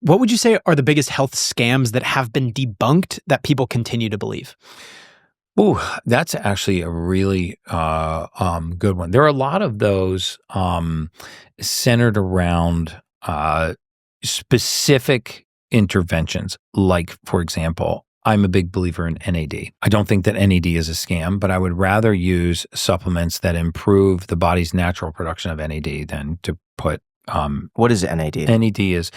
What would you say are the biggest health scams that have been debunked that people continue to believe? Ooh, that's actually a really good one. There are a lot of those centered around specific interventions. Like, for example, I'm a big believer in NAD. I don't think that NAD is a scam, but I would rather use supplements that improve the body's natural production of NAD than to put. What is NAD? NAD is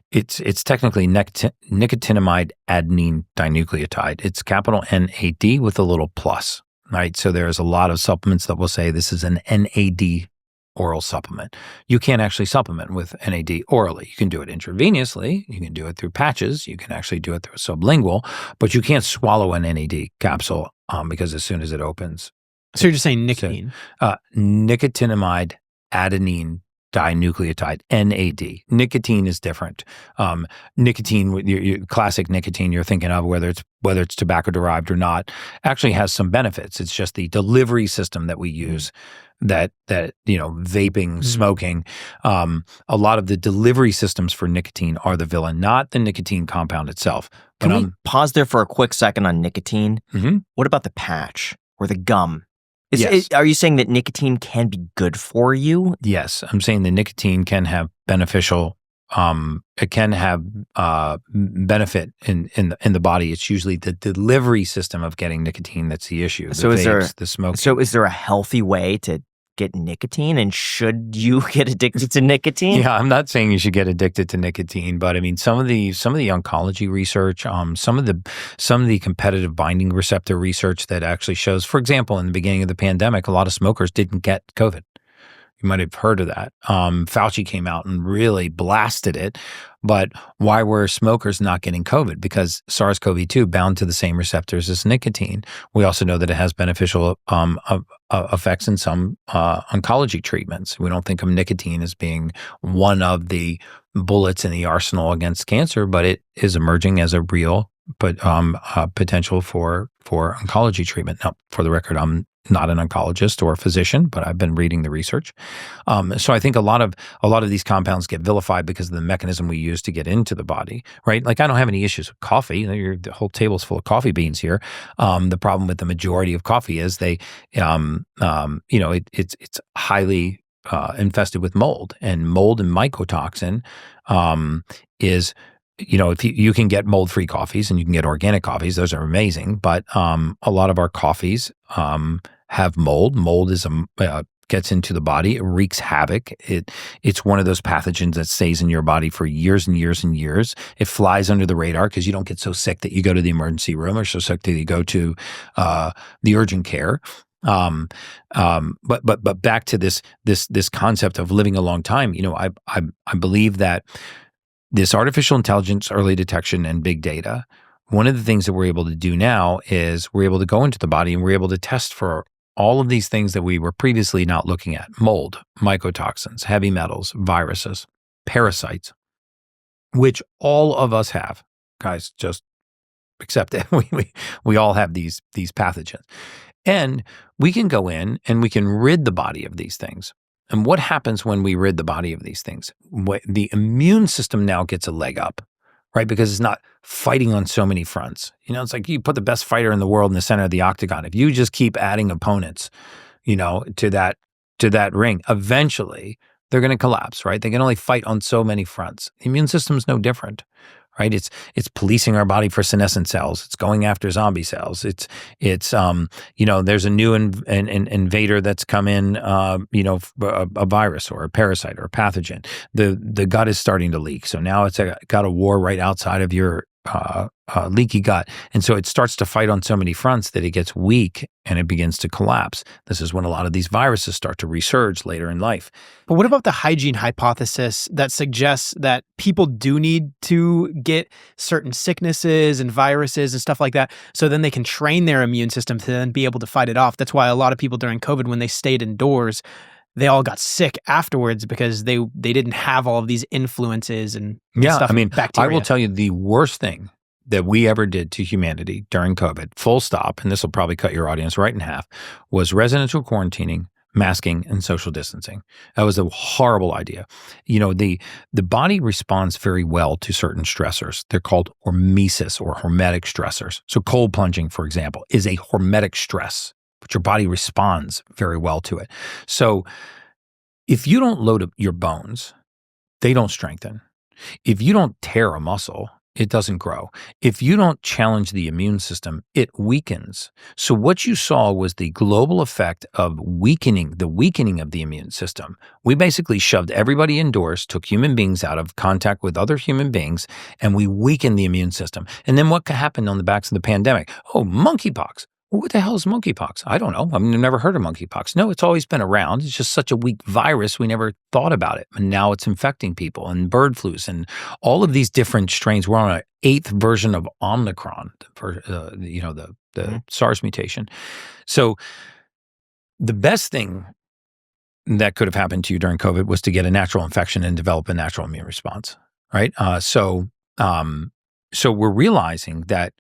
it's technically nicotinamide adenine dinucleotide. It's capital NAD with a little plus, right? So there's a lot of supplements that will say this is an NAD oral supplement. You can't actually supplement with NAD orally. You can do it intravenously. You can do it through patches. You can actually do it through sublingual, but you can't swallow an NAD capsule because as soon as it opens. So you're just saying nicotine? Nicotinamide adenine dinucleotide, NAD. Nicotine is different. Nicotine, your classic nicotine you're thinking of, whether it's tobacco derived or not, actually has some benefits. It's just the delivery system that we use that vaping, smoking, a lot of the delivery systems for nicotine are the villain, not the nicotine compound itself. Can we pause there for a quick second on nicotine? Mm-hmm. What about the patch or the gum? Yes. Are you saying that nicotine can be good for you? Yes, I'm saying the nicotine can have beneficial. It can have benefit in the body. It's usually the delivery system of getting nicotine that's the issue. So the smoking. So is there a healthy way to get nicotine, and should you get addicted to nicotine? Yeah, I'm not saying you should get addicted to nicotine, but I mean some of the oncology research, some of the competitive binding receptor research that actually shows, for example, in the beginning of the pandemic, a lot of smokers didn't get COVID. You might have heard of that. Fauci came out and really blasted it. But why were smokers not getting COVID? Because SARS-CoV-2 bound to the same receptors as nicotine. We also know that it has beneficial effects in some oncology treatments. We don't think of nicotine as being one of the bullets in the arsenal against cancer, but it is emerging as a real potential for oncology treatment. Now, for the record, I'm not an oncologist or a physician, but I've been reading the research. So I think a lot of these compounds get vilified because of the mechanism we use to get into the body, right? Like I don't have any issues with coffee. The whole table's full of coffee beans here. The problem with the majority of coffee is it's highly infested with mold, and mold and mycotoxin is. If you can get mold-free coffees and you can get organic coffees, those are amazing. But a lot of our coffees have mold. Mold gets into the body. It wreaks havoc. It's one of those pathogens that stays in your body for years and years and years. It flies under the radar because you don't get so sick that you go to the emergency room or so sick that you go to the urgent care. But back to this concept of living a long time. I believe that this artificial intelligence, early detection, and big data, one of the things that we're able to do now is we're able to go into the body and we're able to test for all of these things that we were previously not looking at: mold, mycotoxins, heavy metals, viruses, parasites, which all of us have. Guys, just accept it. We all have these pathogens. And we can go in and we can rid the body of these things. And what happens when we rid the body of these things? The immune system now gets a leg up, right? Because it's not fighting on so many fronts. It's like you put the best fighter in the world in the center of the octagon. If you just keep adding opponents, to that ring, eventually they're going to collapse, right? They can only fight on so many fronts. The immune system is no different. Right? It's policing our body for senescent cells. It's going after zombie cells. It's there's a new invader that's come in, a virus or a parasite or a pathogen. The gut is starting to leak. So now it's got a war right outside of your leaky gut. And so it starts to fight on so many fronts that it gets weak and it begins to collapse. This is when a lot of these viruses start to resurge later in life. But what about the hygiene hypothesis that suggests that people do need to get certain sicknesses and viruses and stuff like that so then they can train their immune system to then be able to fight it off? That's why a lot of people during COVID, when they stayed indoors, they all got sick afterwards because they didn't have all of these influences and stuff. Bacteria. I will tell you the worst thing that we ever did to humanity during COVID, full stop, and this will probably cut your audience right in half, was residential quarantining, masking, and social distancing. That was a horrible idea. The body responds very well to certain stressors. They're called hormesis or hormetic stressors. So cold plunging, for example, is a hormetic stress, but your body responds very well to it. So if you don't load up your bones, they don't strengthen. If you don't tear a muscle, it doesn't grow. If you don't challenge the immune system, it weakens. So what you saw was the global effect of the weakening of the immune system. We basically shoved everybody indoors, took human beings out of contact with other human beings, and we weakened the immune system. And then what happened on the backs of the pandemic? Oh, monkeypox. Well, what the hell is monkeypox? I don't know. I've never heard of monkeypox. No, it's always been around. It's just such a weak virus. We never thought about it. And now it's infecting people, and bird flus and all of these different strains. We're on an 8th version of Omicron, the SARS mutation. So the best thing that could have happened to you during COVID was to get a natural infection and develop a natural immune response, right? So we're realizing that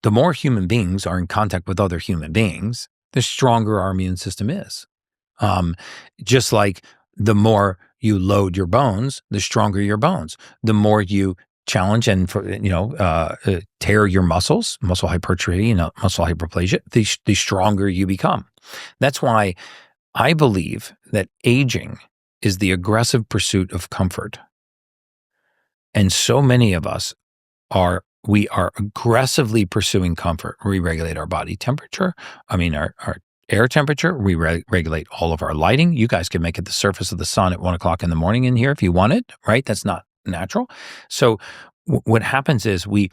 the more human beings are in contact with other human beings, the stronger our immune system is. Just like the more you load your bones, the stronger your bones. The more you challenge and tear your muscles, muscle hypertrophy, muscle hyperplasia, the stronger you become. That's why I believe that aging is the aggressive pursuit of comfort. And so many of us are aggressively pursuing comfort. We regulate our body temperature. Our air temperature. We regulate all of our lighting. You guys can make it the surface of the sun at 1 o'clock in the morning in here if you wanted, right? That's not natural. So what happens is we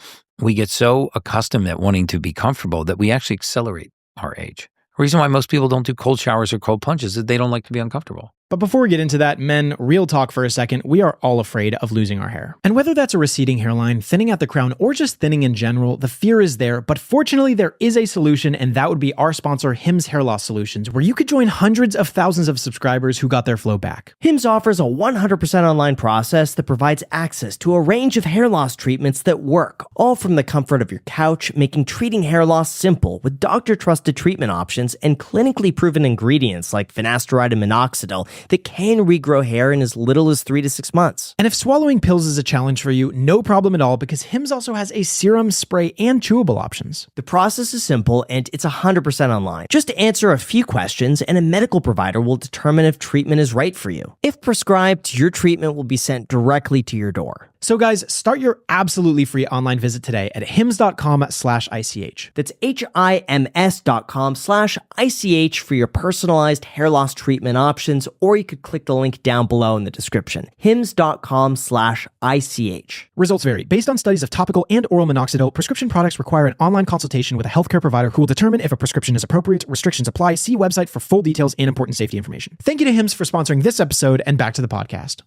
get so accustomed at wanting to be comfortable that we actually accelerate our age. The reason why most people don't do cold showers or cold plunges is they don't like to be uncomfortable. But before we get into that, men, real talk for a second, we are all afraid of losing our hair. And whether that's a receding hairline, thinning at the crown, or just thinning in general, the fear is there. But fortunately, there is a solution, and that would be our sponsor, Hims Hair Loss Solutions, where you could join hundreds of thousands of subscribers who got their flow back. Hims offers a 100% online process that provides access to a range of hair loss treatments that work, all from the comfort of your couch, making treating hair loss simple with doctor-trusted treatment options and clinically proven ingredients like finasteride and minoxidil that can regrow hair in as little as 3 to 6 months. And if swallowing pills is a challenge for you, no problem at all, because Hims also has a serum, spray, and chewable options. The process is simple and it's 100% online. Just answer a few questions and a medical provider will determine if treatment is right for you. If prescribed, your treatment will be sent directly to your door. So guys, start your absolutely free online visit today at hims.com/ICH. That's HIMS.com/ICH for your personalized hair loss treatment options, or you could click the link down below in the description. HIMS.com/ICH. Results vary. Based on studies of topical and oral minoxidil, prescription products require an online consultation with a healthcare provider who will determine if a prescription is appropriate. Restrictions apply. See website for full details and important safety information. Thank you to Hims for sponsoring this episode, and back to the podcast.